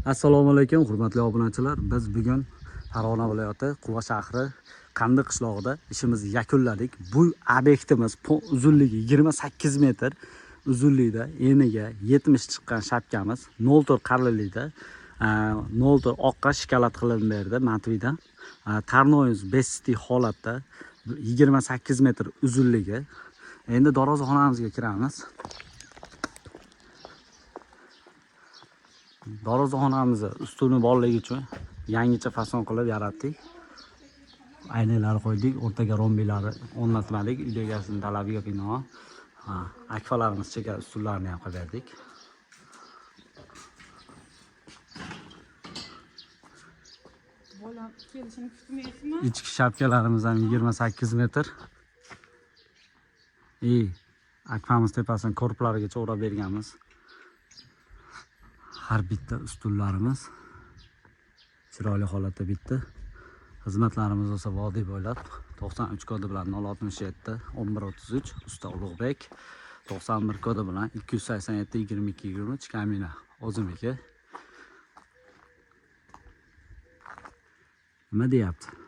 Assalomu alaykum, hurmatli obunachilar. Biz bugun Farg'ona viloyati Quva shahri Qandiq qishlog'ida ishimizni yakunladik. Bu obyektimiz uzunligi 28 metr, uzunligida eniga 70 chiqqan shapkamiz 04 qarlilikda 04 oqqa shikolat qilinib berdi matviydan. Tarnoyimiz besiti holatda 28 metr uzunligi. Endi darvozaxonamizga kiramiz. Darvozaxonamizni ustuni borligi uchun yangicha fason qilib yaratdik. Aynalar qo'ydik, o'rtaga rombilari o'rnatmadik. Uy egasining talabiga binoan akfalarimiz cheka ustunlarini ham qilib berdik. Ichki shapkalarimiz ham 28 metr. Akfamiz tepasini korpuslarigacha o'rab berganmiz. Har bitta ustunlarimiz chiroyli holatda bitta. Xizmatlarimiz esa vodiy bo'ylab 93 kodi bilan 067 1133 Usta Ulug'bek, 91 kodi bilan 287 2223 Kamina o'zimniki. Nima deyapti?